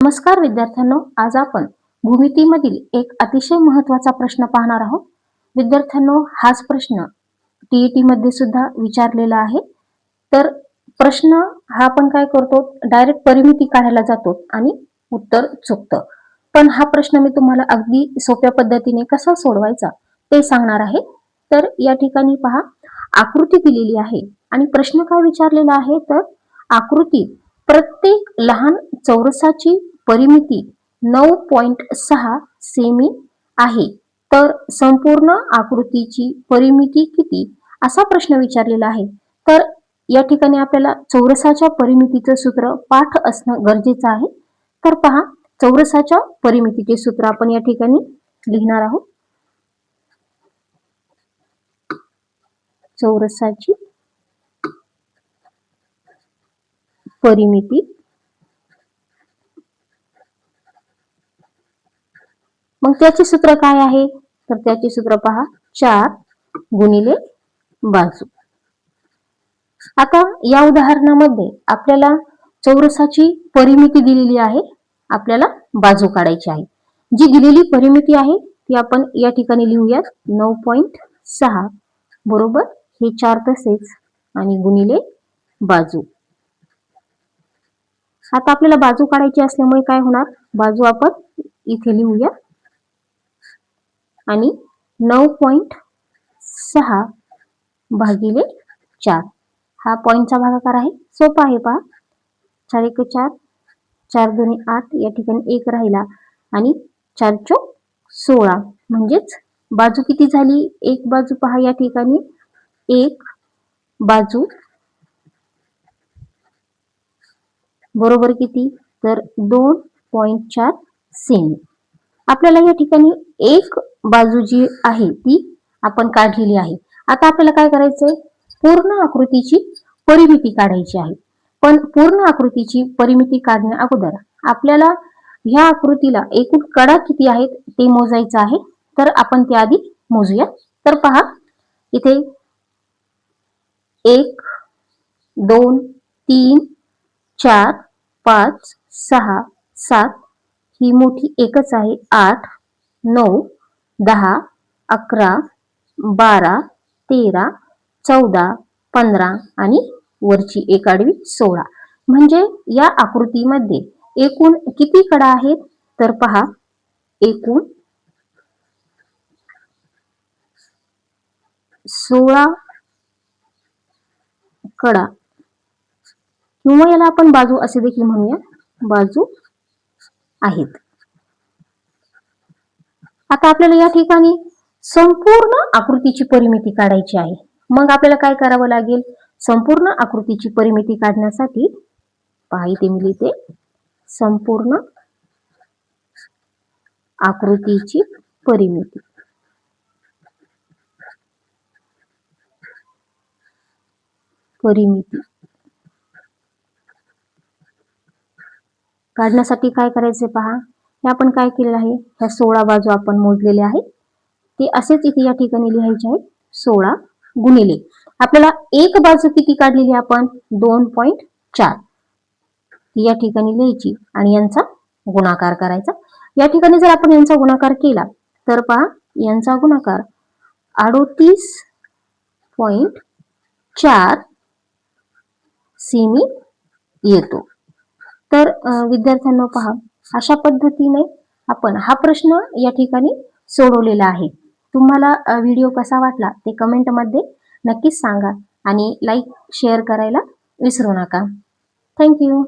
नमस्कार विद्यार्थ्यांनो, आज आपण भूमितीमधील एक अतिशय महत्त्वाचा प्रश्न पाहणार आहोत. विद्यार्थ्यांनो, हाच प्रश्न टीईटी मध्ये सुद्धा विचारलेला आहे. तर प्रश्न हा आपण काय करतो, डायरेक्ट परिमिती काढायला जातो आणि उत्तर चुकतं. पण हा प्रश्न मी तुम्हाला अगदी सोप्या पद्धतीने कसा सोडवायचा ते सांगणार आहे. तर या ठिकाणी पहा, आकृती दिलेली आहे आणि प्रश्न काय विचारलेला आहे, तर आकृती प्रत्येक लहान चौरसाची परिमिती 9.6 सेमी आहे, तर संपूर्ण आकृतीची परिमिती किती, असा प्रश्न विचारलेला आहे. तर या ठिकाणी आपल्याला चौरसाच्या परिमितीचं सूत्र पाठ असणं गरजेचं आहे. तर पहा, चौरसाच्या परिमितीचे सूत्र आपण या ठिकाणी लिहिणार आहोत. चौरसाची परिमिती, मग त्याचे सूत्र काय आहे, तर त्याचे सूत्र पहा, 4 गुणिले बाजू. आता या उदाहरणामध्ये आपल्याला चौरसाची परिमिती दिलेली आहे, आपल्याला बाजू काढायची आहे. जी दिलेली परिमिती आहे ती आपण या ठिकाणी लिहूयात, 9.6 बरोबर हे 4 तसेच आणि गुणिले बाजू. आता आपल्याला बाजू काढायची असल्यामुळे काय होणार, बाजू आपण इथे लिहूया आणि 9.6 भागिले 4 हा पॉईंटचा भागाकार आहे. सोपा आहे पहा, 4 1 4, 4 2 8, या ठिकाणी 1 राहिला आणि 4 चौक 16, म्हणजेच बाजू किती झाली, एक बाजू पहा या ठिकाणी, एक बाजू बरोबर किती, तर 2.4 सेमी. आपल्याला या ठिकाणी एक बाजू जी आहे ती आपण काढलेली आहे. आता आपल्याला काय करायचंय, पूर्ण आकृतीची परिमिती काढायची आहे. पण पूर्ण आकृतीची परिमिती काढण्या अगोदर आपल्याला ह्या आकृतीला एकूण कडा किती आहेत ते मोजायचं आहे. तर आपण ते आधी मोजूया. तर पहा, इथे 1 2 3 4 5 6 7 ही मोठी एकच आहे, 8 9 10 11 12 13 14 15 आणि वरची एक आडवी 16. म्हणजे या आकृतीमध्ये एकूण किती कडा आहेत, तर पहा, एकूण 16 कडा, किंवा याला आपण बाजू असे देखील म्हणूया, बाजू आहेत. आता आपल्याला या ठिकाणी संपूर्ण आकृतीची परिमिती काढायची आहे. मग आपल्याला काय करावं लागेल, संपूर्ण आकृतीची परिमिती काढण्यासाठी पहा, इथे मी लिहिते, संपूर्ण आकृतीची परिमिती. काढण्यासाठी काय करायचे पहा, हे आपण काय केलेलं आहे, ह्या 16 बाजू आपण मोजलेल्या आहेत, ते असेच इथे या ठिकाणी लिहायचे आहेत. 16 गुणिले आपल्याला एक बाजू किती काढलेली आपण, 2.4, या ठिकाणी लिहायची आणि यांचा गुणाकार करायचा. या ठिकाणी जर आपण यांचा गुणाकार केला तर पहा, यांचा गुणाकार 38.4 सेमी येतो. तर विद्यार्थ्यांनो पहा, अशा पद्धतीने आपण हा प्रश्न या ठिकाणी सोडवलेला आहे. तुम्हाला व्हिडिओ कसा वाटला ते कमेंट मध्ये नक्कीच सांगा आणि लाईक शेअर करायला विसरू नका. थँक्यू.